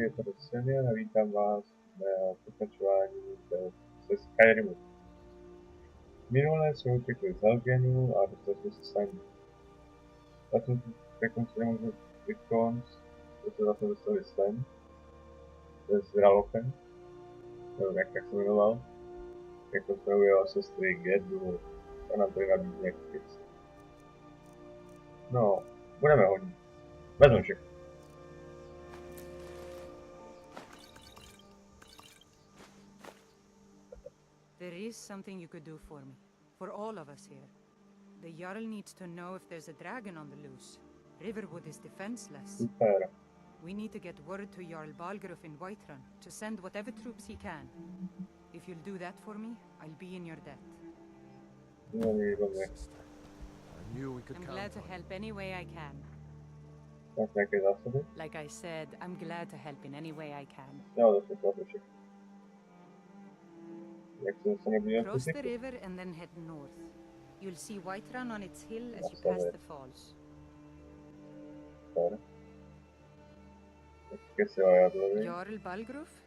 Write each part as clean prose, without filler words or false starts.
je tady Senior a vítám vás na pokračování se Skyrimu. Minule jsme utekli z Helgenu a dostali jsme se sem. Zatím se nemůžu vykonat, to se zase dostali sem. S Ralochem, nevím jak se jmenoval. Jako jsme ujeli sestry Gedu a nám tady nabízí nějaký věc. No, budeme hodně. Vezmu všechno. There is something you could do for me. For all of us here. The Jarl needs to know if there's a dragon on the loose. Riverwood is defenseless. Super. We need to get word to Jarl Balgruuf in Whiterun to send whatever troops he can. If you'll do that for me, I'll be in your debt. I'm glad to help any way I can. Like I said, I'm glad to help in any way I can. Cross the river and then head north. You'll see Whiterun on its hill as you pass the falls. Jarl Balgruuf?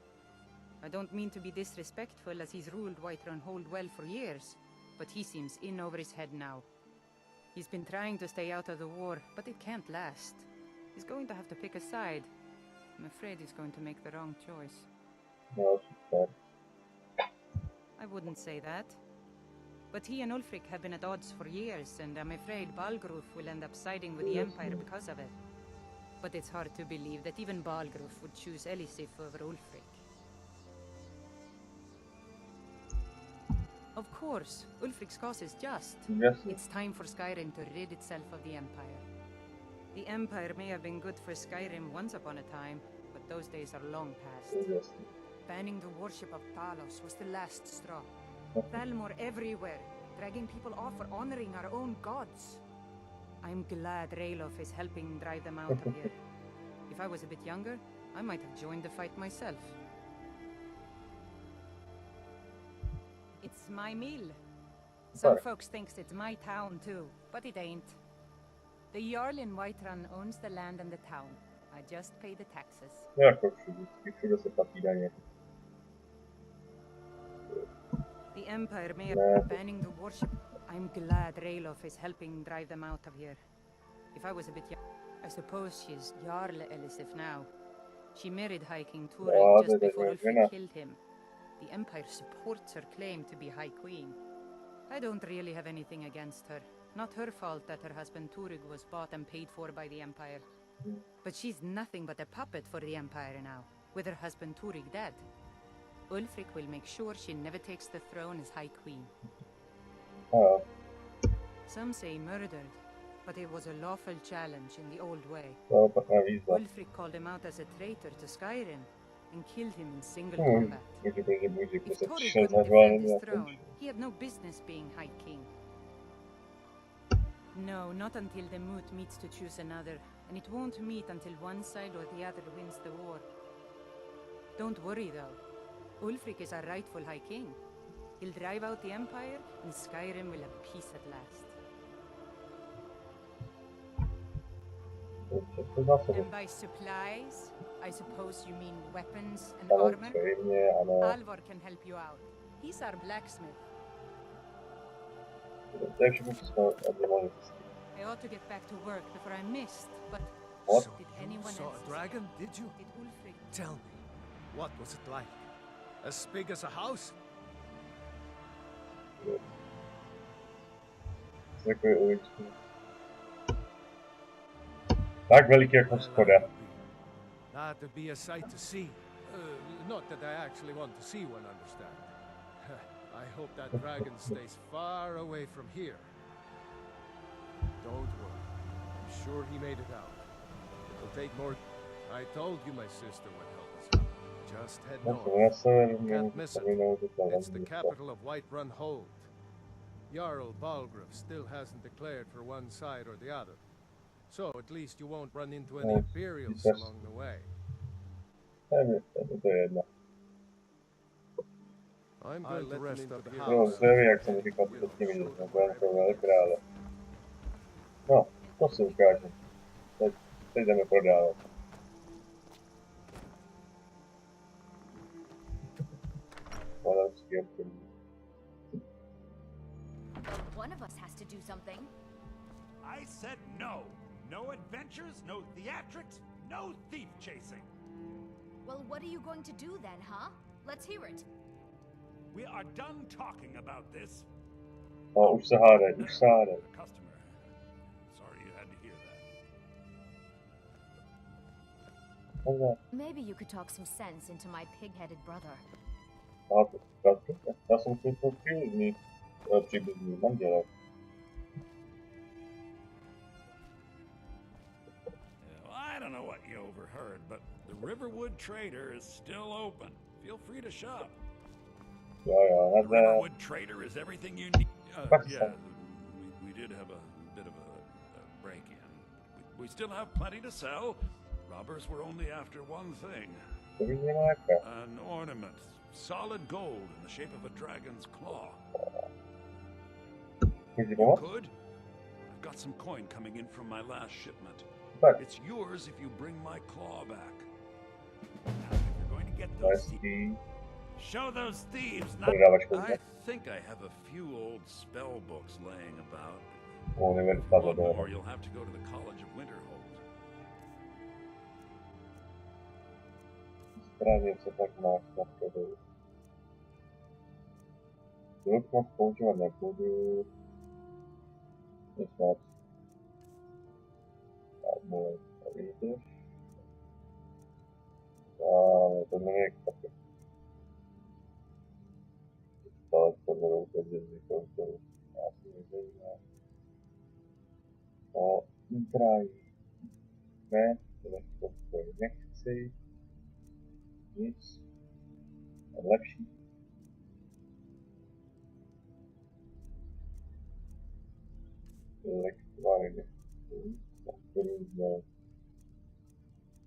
I don't mean to be disrespectful as he's ruled Whiterun Hold well for years, but he seems in over his head now. He's been trying to stay out of the war, but it can't last. He's going to have to pick a side. I'm afraid he's going to make the wrong choice. No, I wouldn't say that. But he and Ulfric have been at odds for years, and I'm afraid Balgruuf will end up siding with the Empire because of it. But it's hard to believe that even Balgruuf would choose Elisif over Ulfric. Of course, Ulfric's cause is just. Yes. It's time for Skyrim to rid itself of the Empire. The Empire may have been good for Skyrim once upon a time, but those days are long past. Yes. Banning the worship of Talos was the last straw. Thalmor everywhere, dragging people off for honoring our own gods. I'm glad Ralof is helping drive them out of here. If I was a bit younger, I might have joined the fight myself. It's my mill. Some folks thinks it's my town too, but it ain't. The Jarl in Whiterun owns the land and the town. I just pay the taxes. The Empire may have been banning the worship. I'm glad Ralof is helping drive them out of here. If I was a bit young, I suppose she's Jarl Elisif now. She married High King Turin just before Ulfric killed him. The Empire supports her claim to be High Queen. I don't really have anything against her. Not her fault that her husband Turig was bought and paid for by the Empire. But she's nothing but a puppet for the Empire now, with her husband Turig dead. Ulfric will make sure she never takes the throne as High Queen. Some say murdered, but it was a lawful challenge in the old way. Ulfric called him out as a traitor to Skyrim and killed him in single combat. If Turig couldn't defend his throne, he had no business being High King. No, not until the moot meets to choose another, and it won't meet until one side or the other wins the war. Don't worry though. Ulfric is our rightful High King. He'll drive out the Empire, and Skyrim will have peace at last. And by supplies, I suppose you mean weapons and armor? Alvor can help you out. He's our blacksmith. I ought to get back to work before I missed, but did anyone saw else a dragon, did you? Did Ulfric Tell me, what was it like? As big as a house? Tak veliký jako Skoda. That'd be a sight to see. Not that I actually want to see one, understand. I hope that dragon stays far away from here. Don't worry. I'm sure he made it out. It'll take more. I told you my sister would help us out. Just head north. Can't miss it. It's the capital of Whiterun Hold. Jarl Balgruuf still hasn't declared for one side or the other. So at least you won't run into any Imperials along the way. I'm going to rest up here. No, to si ukážu. Teď jdeme prodávat. velký obchodník. One of us has to do something. I said no. No adventures, no theatrics, no thief chasing. Well, what are you going to do then, huh? Let's hear it. We are done talking about this. No, už se hádej, už se hádej. Customer. Sorry you had to hear that. Maybe you could talk some sense into my pig-headed brother. Já jsem si to příbuzný manželé. I don't know what you overheard, but the Riverwood Trader is still open. Feel free to shop. Jo, The Riverwood Trader is everything you need. Yeah, we did have a bit of a break-in. We still have plenty to sell. Robbers were only after one thing. An ornament. Solid gold in the shape of a dragon's claw. You could? I've got some coin coming in from my last shipment. It's yours if you bring my claw back. Now, if you're going to get those thieves, show those thieves. I think I have a few old spell books laying about. If you want more, you'll have to go to the College of Winterhold. Správně se tak máš na prodeji. Zvuk moc používat nebudu. Nic moc. A vidíš? Ale to není taky. Ale to budou tedy zvyklou, já si nezajímá. No, utrají. Ne, to nechci. Nic. Lepší. Lektvary nechci. Různé.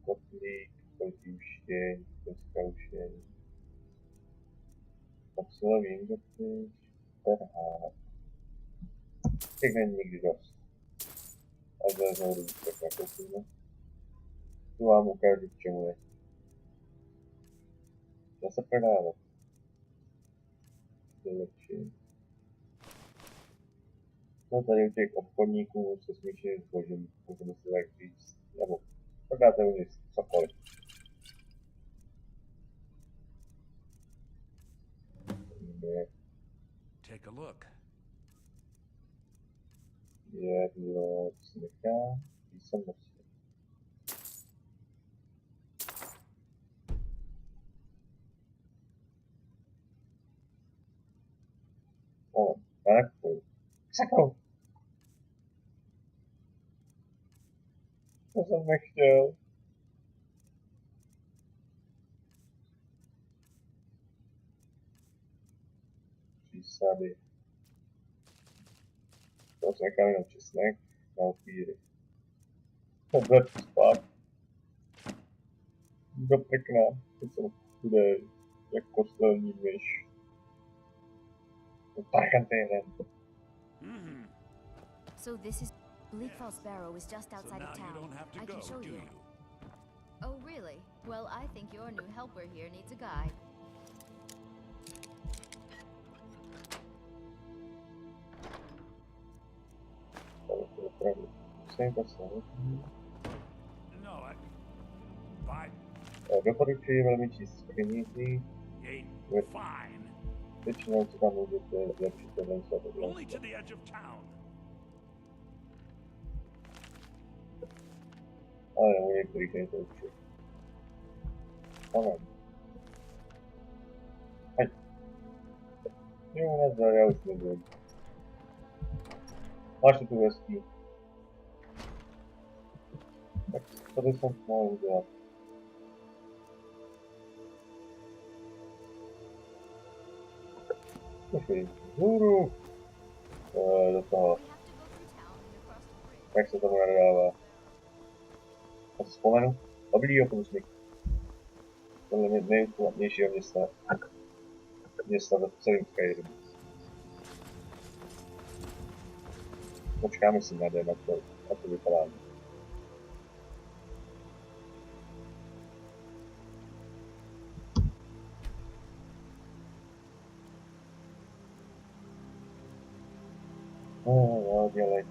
Kotlík, kotlíštěň, koskauštěň. Ocelový ingoty, perhát. Těch není nikdy dost. A zase hru tak nakoupíme. Tu vám ukážu, k čemu je. Dá se prodávat. Vylepší. No tady u těch obchodníků se smíšeným zbožím, můžeme si tak říct, nebo prodáte u nich cokoliv. Take a look. Jedlo směchá, písemnosti. O, tak to. Sakou! To jsem nechtěl. Přísady. To jsme nechali na česnek, na upíry. Tohle spát. Do pekna, teď jsem chudej, jak kostelní myš. So this is... Bleakfall Sparrow is just outside of town. I can show you. Oh, really? Well, I think your new helper here needs a guide. No, fine. Doporučuji velmi číst skryníky. Fine. Většinou si tam můžete zlepšit ten Only to the edge of town. Ale u některých je to určitě. Ano. Hej. Jo, nazdar, já už nevím. Máš to tu hezký. Tak tady jsem mohl udělat. Počkej, vzhůru. Do toho. Jak se tomu nadává? Já si vzpomenu. Oblího průsmyk. Tohle je nejúplnějšího města v celém Skyrimu. Počkáme si na den, a to vypadá. No, dělej.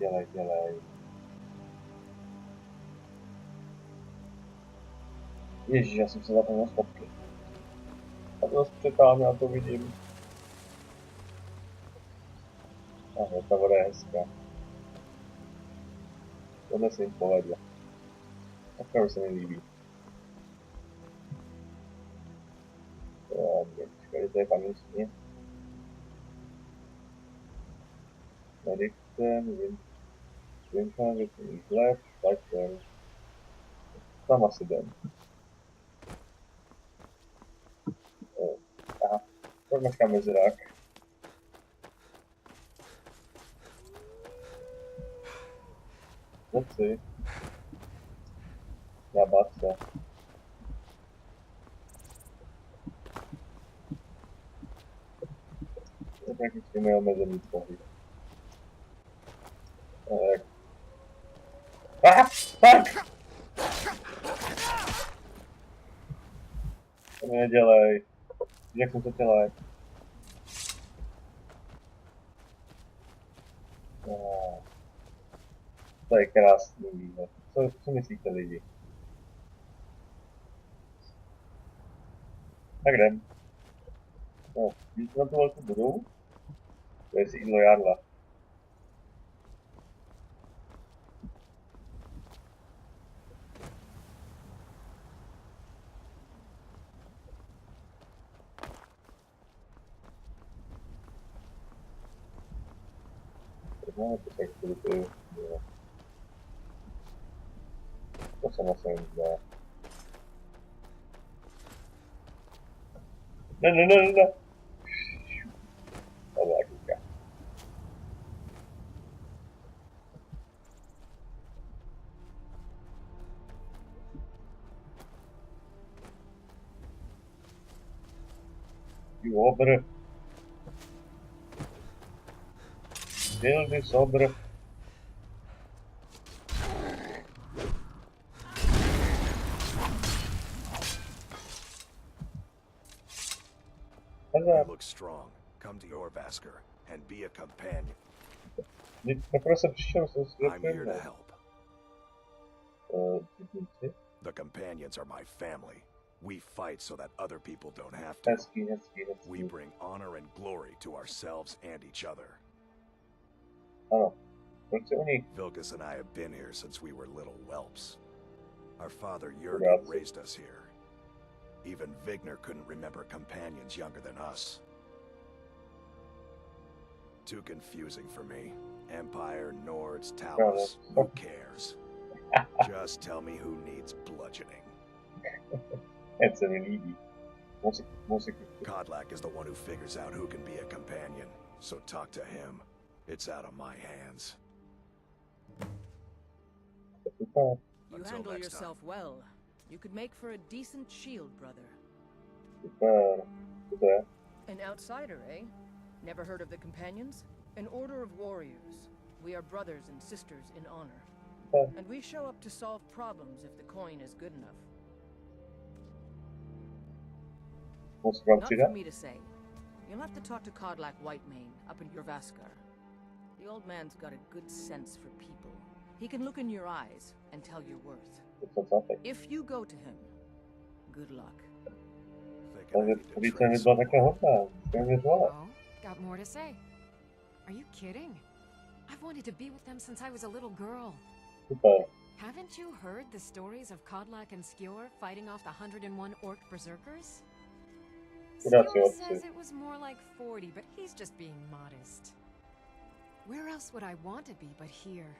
Ježiš, já jsem se zapomněl stopky. A to zase přetáhne, já to vidím. Aha, ta voda je hezká. Tohle se jim povedlo. Opravdu se mi líbí. Počkej, to je paměstně. Medicten, Winfan, vyplný chleb, Lighten. Tam asi jdem. Aha, tak nechám mezirák. Noci. Nabat se. To prakticky neomezený pohyb. Tak. Tak! To mi nedělej. Jak jsem to dělal? To je krásný výhled. Co myslíte lidi? Tak jdem. No, víte na tu velkou budovu? To je sídlo Jarla. Máme to tak kruty. To se moc nezdá. Ne. To byla kůka. Obr. Dildy sobr. You look strong. Come to your Vasker and be a companion. I'm here to help. The companions are my family. We fight so that other people don't have to. We bring honor and glory to ourselves and each other. Vilkas and I have been here since we were little whelps. Our father Jurgen raised us here. Even Vigner couldn't remember companions younger than us. Too confusing for me. Empire, Nords, Talos, who cares? Just tell me who needs bludgeoning. It's really easy. Kodlak is the one who figures out who can be a companion, so talk to him. It's out of my hands. You handle yourself well. You could make for a decent shield, brother. An outsider, eh? Never heard of the Companions? An order of warriors. We are brothers and sisters in honor. And we show up to solve problems if the coin is good enough. Not for me to say. You'll have to talk to Kodlak Whitemane up in your Vaskar. The old man's got a good sense for people. He can look in your eyes and tell your worth. If you go to him, good luck. Oh, got more to say. Are you kidding? I've wanted to be with them since I was a little girl. Haven't you heard the stories of Kodlak and Skjor fighting off the 101 orc berserkers? Skjor says it was more like 40, but he's just being modest. Where else would I want to be but here?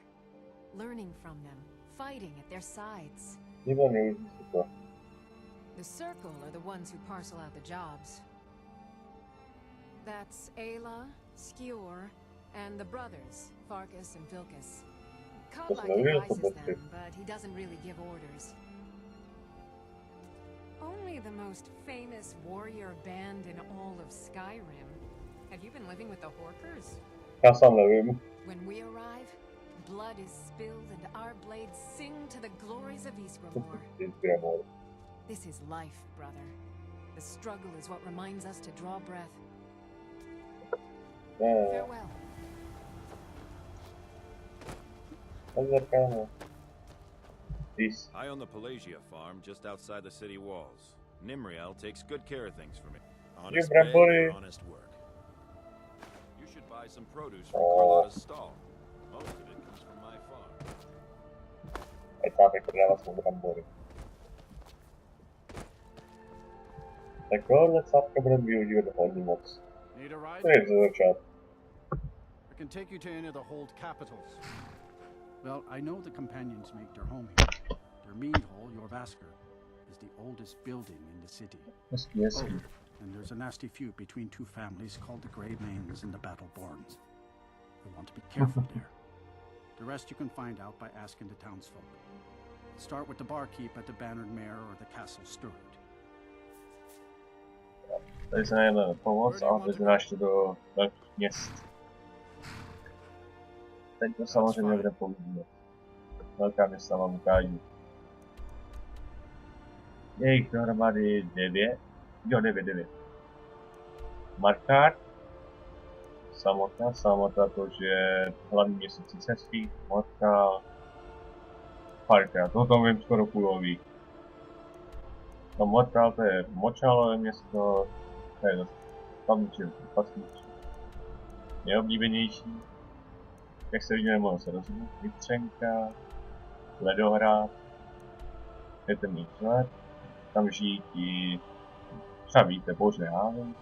Learning from them, fighting at their sides. The Circle are the ones who parcel out the jobs. That's Ayla, Skjor, and the brothers, Farkas and Vilkas. Kodlak advises them, but he doesn't really give orders. Only the most famous warrior band in all of Skyrim. Have you been living with the Horkers? When we arrive, blood is spilled and our blades sing to the glories of Ysgramor. This is life, brother. The struggle is what reminds us to draw breath. Farewell. I own the Pelagia farm just outside the city walls. Nimriel takes good care of things for me. Honest pay for honest work. You should buy some produce from Carlotta's stall. Most of it comes from my farm. Tak tohle cápka budeme využívat hodně moc. To je ze začátku. I can take you to any of the hold capitals. Well, I know the companions make their home here. Their mead hall, your Vasker, is the oldest building in the city. Yes. Oh, and there's a nasty feud between two families called the Grey Mains and the Battleborns. You want to be careful there. The rest you can find out by asking the townsfolk. Start with the barkeep at the Bannered Mare or the Castle Steward. Tady se najeme pomoc a vezme nás do velkých měst. Teď to samozřejmě bude používat. Velká města vám ukážu. Je jich dohromady 9. Jo, 9. Markár. Samota, to je hlavní město císařský. Motka. Parka, to tam vím skoro půlový. No Motka, to je močálové město. To je tam patřící. Nejoblíbenější. Jak se vidíme, mohlo se rozumít. Vytřenka. Ledohrad. Je temný člet. Tam žijí ti, třeba víte, božné hávy.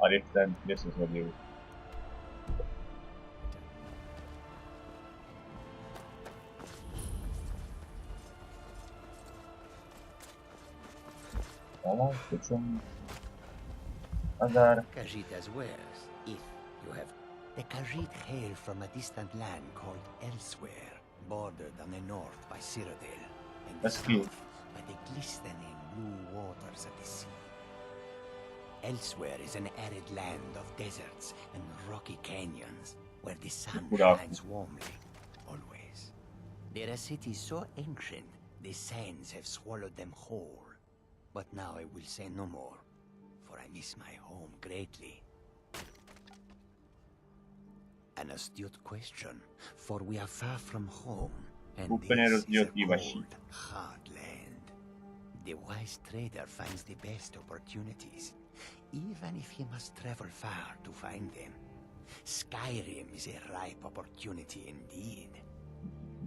A Riften, kde se zhodil. Ano, počem. Azar. Khajiit as wares, if you have. The Khajiit hail from a distant land called Elsewhere, bordered on the north by Cyrodiil, and the south by the glistening blue waters of the sea. Elsewhere is an arid land of deserts and rocky canyons, where the sun shines warmly, always. They're a city so ancient, the sands have swallowed them whole. But now I will say no more, for I miss my home greatly. An astute question, for we are far from home, and this is a cold, hard land. The wise trader finds the best opportunities, even if he must travel far to find them. Skyrim is a ripe opportunity indeed.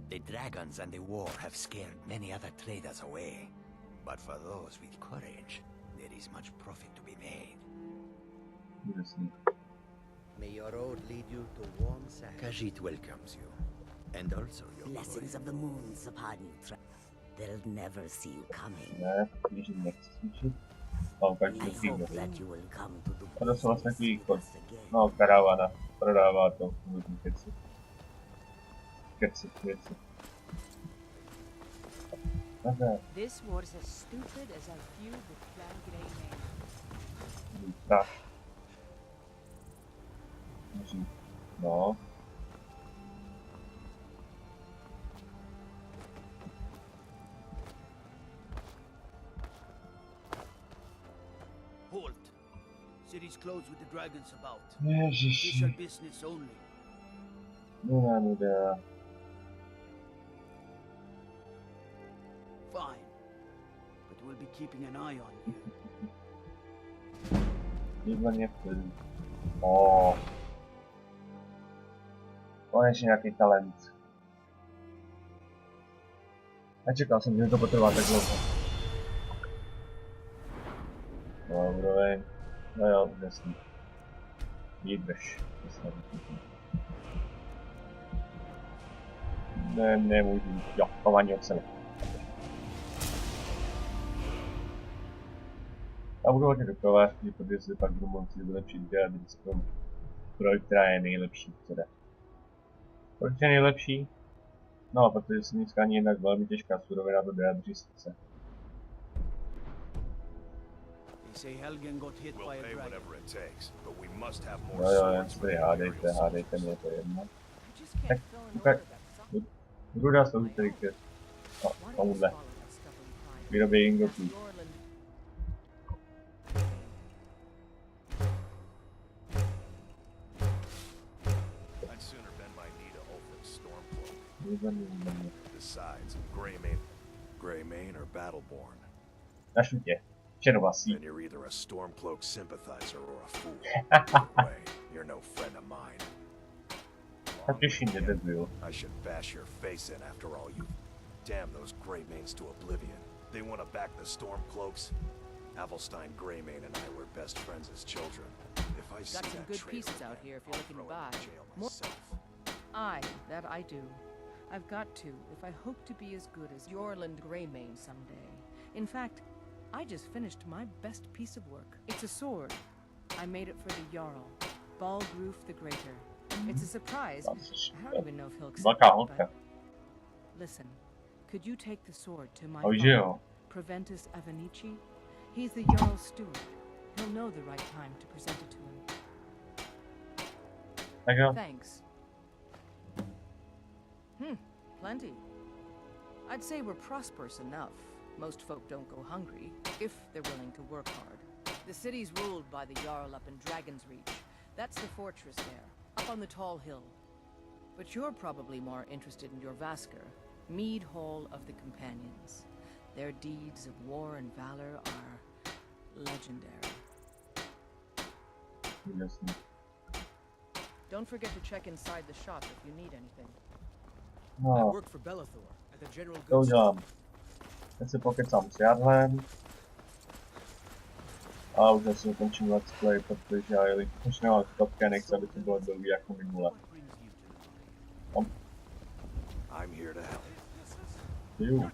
The dragons and the war have scared many other traders away, but for those with courage, there is much profit to be made. May your road lead you to warm sand. Khajiit welcomes you, and also your blessings of the moons upon you. They'll never see you coming. Ne, když nechci. No, každý fígo. A to jsou vlastně takový no, karavana. Prodává to různý keci. Věci. This was as stupid as our feud with Clan Grey Main. Tak. No. Halt. City's closed with the dragons about. Ježiši. Official business only. Nuda. Fine. But we'll be keeping an eye on you. Výborně plný. Konečně nějaký talent. Nečekal jsem, že to potrvá tak dlouho. No, úroveň. No jo, jasný. Výdrž. Ne, nemůžu. Jo, chování od sebe. A budu hodně dokovat, protože se pak budu moci vylepšit geometrickou zbroj, která je nejlepší, teda. Proč je nejlepší? No, protože se získání je jednak velmi těžká surovina do diadřistice. Jo, jen si tady hádejte mě, to je jedno. Tak, ukaď. Ruda jsou tady k tomuhle. Výrobě ingotů. Battleborn. Našlu tě. Červasí. Then you're either a Stormcloak sympathizer or a fool. Either way, you're no friend of mine. I should bash your face in after all you. Damn those Greymanes to oblivion. They want to back the Stormcloaks. Avelstein Greymane and I were best friends as children. If I see got some that good traitor pieces out again, here if you're looking to I'll throw him buy. in jail myself. Aye, that I do. I've got to, if I hope to be as good as Yorland Greymane someday. In fact, I just finished my best piece of work. It's a sword. I made it for the Jarl, Balgruf the Greater. It's a surprise. I don't even know if he'll accept it, but... Listen, could you take the sword to my father, Proventus Avenici? He's the Jarl's steward. He'll know the right time to present it to him. Thanks. Plenty. I'd say we're prosperous enough. Most folk don't go hungry, if they're willing to work hard. The city's ruled by the Jarl up in Dragon's Reach. That's the fortress there, up on the tall hill. But you're probably more interested in your Vasker, Mead Hall of the Companions. Their deeds of war and valor are legendary. Don't forget to check inside the shop if you need anything. I work for Bellathor at the General Goods. Já se pokecám s Jarlem. A už asi ukončím let's play, protože já jelikož nemám stopky, nechci, aby to bylo dlouhý jako minule. I'm here to help. Jo.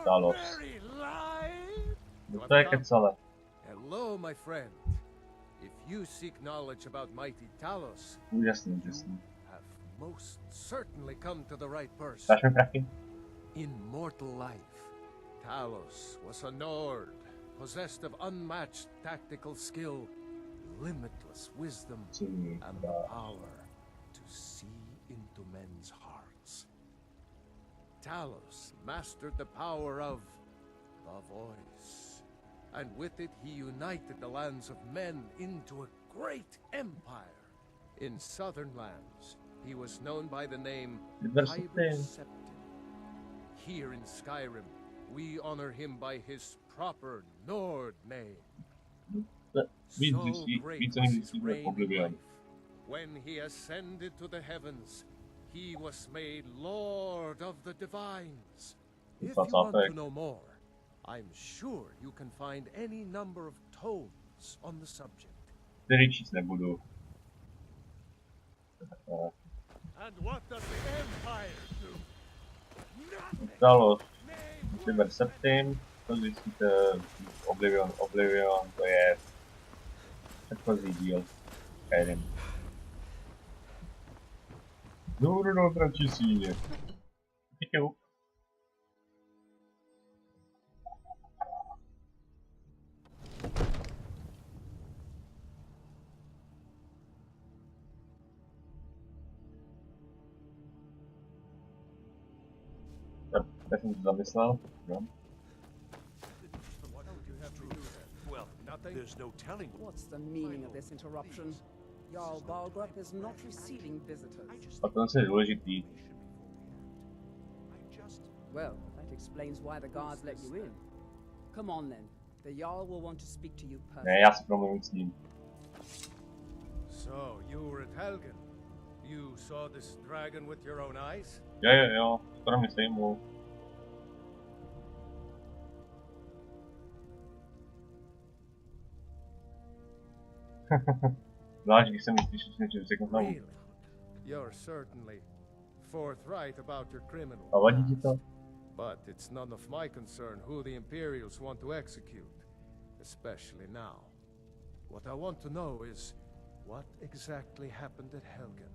Talos. To je kecale. Hello, my friend. If you seek knowledge about mighty Talos, úžasný. have most certainly come to the right person. Dáš mi prachy? Immortal life. Talos was a Nord, possessed of unmatched tactical skill, limitless wisdom, and the power to see into men's hearts. Talos mastered the power of the voice, and with it he united the lands of men into a great empire. In southern lands, he was known by the name Septim. Here in Skyrim, we honor him by his proper Nord name. So great was his reign in life. When he ascended to the heavens, he was made Lord of the Divines. If you want to know more, I'm sure you can find any number of tomes on the subject. And what does the Empire do? Talos. Vyber Septim, to zjistíte Oblivion, to je předchozí díl Skyrim. Jdu do opravčí síně. Díky. Tak jsem to zamyslel, jo. Well, there's no telling. What's the meaning of this interruption? Jarl Balgruf is not receiving visitors. A to je důležitý. Well, that explains why the guards let you in. Come on then. The Jarl will want to speak to you personally. Ne, já si promluvím s ním. So, you were at Helgen. You saw this dragon with your own eyes? Jo, skoro mi sejmul. Zvlášť, když jsem myslíš, že řeknu znovu. You're certainly forthright about your criminal A vadí ti to? But it's none of my concern who the Imperials want to execute, especially now. What I want to know is what exactly happened at Helgen.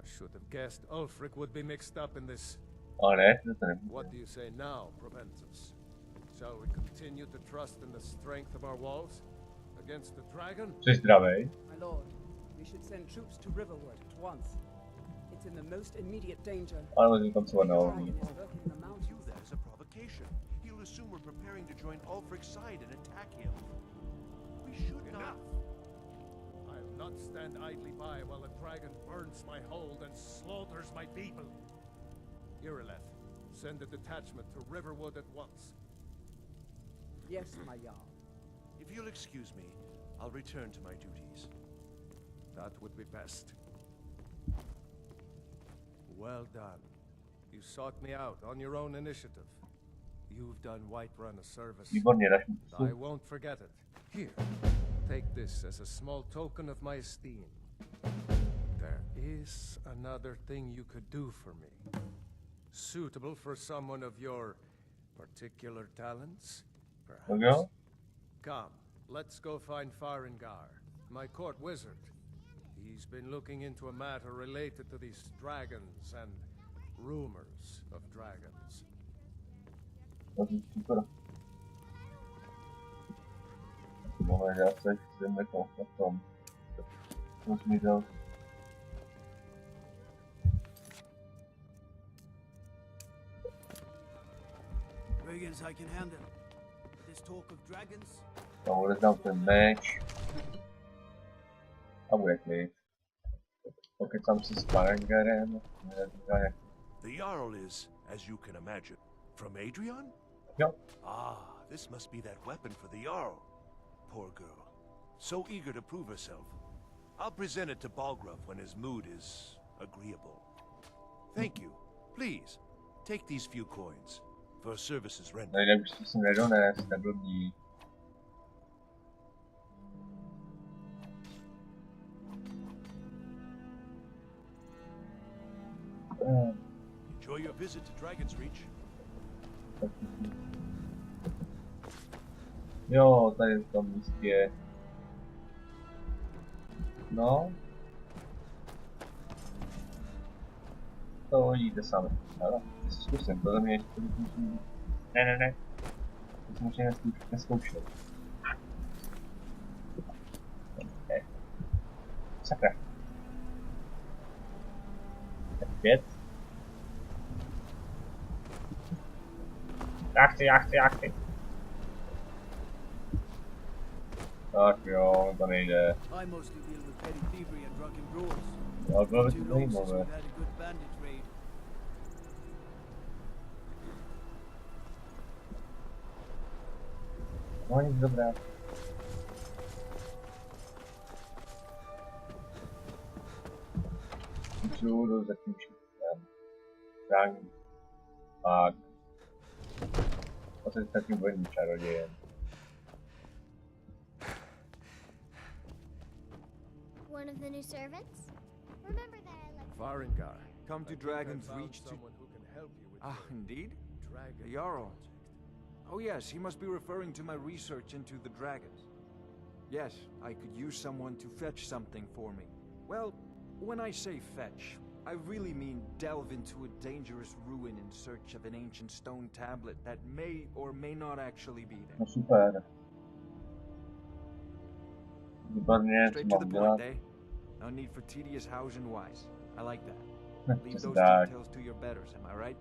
I should have guessed Ulfric would be mixed up in this. What do you say now, Proventus? Shall we continue to trust in the strength of our walls against the dragon? My lord, we should send troops to Riverwood at once. It's in the most immediate danger. The dragon is lurking in the mountains. View that as a provocation. He'll assume we're preparing to join Ulfric's side and attack him. We should not. I will not stand idly by while the dragon burns my hold and slaughters my people. Irileth, send a detachment to Riverwood at once. Yes, my Jarl. If you'll excuse me, I'll return to my duties. That would be best. Well done. You sought me out on your own initiative. You've done Whiterun a service. I won't forget it. Here, take this as a small token of my esteem. There is another thing you could do for me. Suitable for someone of your particular talents, perhaps. Okay. Come, let's go find Farengar, my court wizard. He's been looking into a matter related to these dragons and rumors of dragons. No, já sei que você me conforta. Os milhões. Dragons I can handle. This talk of dragons. Então, eles não tem match. I'm with me. Okay, some sparring again. The Jarl is, as you can imagine, from Adrian? Yep. Ah, this must be that weapon for the Jarl. Poor girl. So eager to prove herself. I'll present it to Balgrove when his mood is agreeable. Thank you. Please, take these few coins for services rendered. Najlepszy system Rerona jest na drugi. Enjoy your visit to Dragon's Reach. Jo, tady je to místě. No. To jde sami. Ale zkusím, to mě ještě musím... Ne. To jsem ještě neskoušel. Ne. Sakra. Tak 5. Já chci. Tak jo, to nejde. I mostly deal with petty thievery and drunken brawls. Já byl Too to long since zajímavé. we've had a good bandit raid. No nic dobré. Jdu za tím šípem. Rank. Pak. A teď takým vojným čarodějem. One of the new servants? Remember that I like Farengar, Come to Dragon's Reach to... someone who can help you with Ah, your indeed? dragon The Jarl. project. Oh yes, he must be referring to my research into the dragons. Yes, I could use someone to fetch something for me. Well, when I say fetch, I really mean delve into a dangerous ruin in search of an ancient stone tablet that may or may not actually be there. No super. Výborně, co Straight to the mám point, dělat? eh? No need for tedious hows and whys. I like that. Leave Přesně those tak. details to your betters, am I right?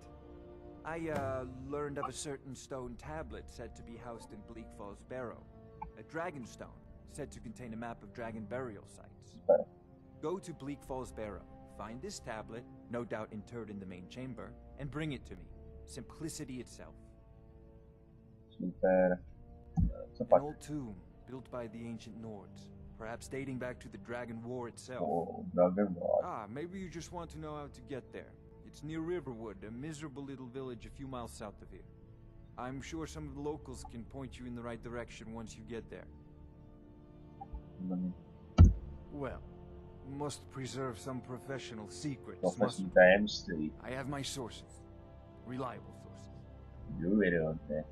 I, learned of a certain stone tablet said to be housed in Bleak Falls Barrow. A dragon stone, said to contain a map of dragon burial sites. Super. Go to Bleak Falls Barrow, find this tablet, no doubt interred in the main chamber, and bring it to me. Simplicity itself. Super. Co An pak? old tomb, built by the ancient Nords, perhaps dating back to the Dragon War itself. O, Dragon War. Ah, maybe you just want to know how to get there. It's near Riverwood, a miserable little village a few miles south of here. I'm sure some of the locals can point you in the right direction once you get there. Well, must preserve some professional secrets, mustn't Profesní we? tajemství. I have my sources. Reliable sources. Důvěryhodné.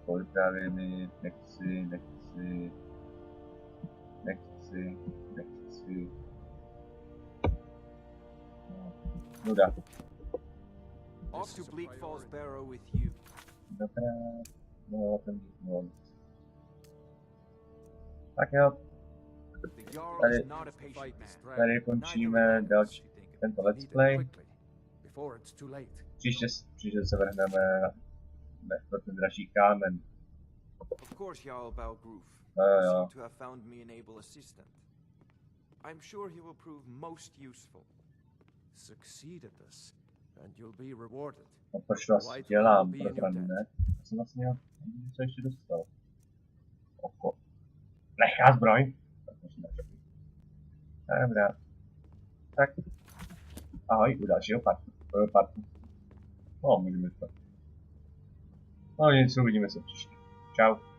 Vyprávěj mi, nechci. Nuda. Off to Bleak Falls Barrow with you. Dobrá, no ten moc. Tak jo, The Jarl Tady- is not a patient man. tady končíme další tento let's play. Before it's too late. Příště se vrhneme na ten dražší kámen. Of course, Jarl Balgroof. You seem to have found me an able assistant. I'm sure he will prove most useful. Succeed at this, and you'll be rewarded. No proč to asi dělám pro zranění, ne? Já jsem vlastně se ještě dostal. Oko. Nechá zbroj. Dobrá. Tak. Ahoj, u dalšího partu. No, můžeme to. No nic, uvidíme se příště. Čau.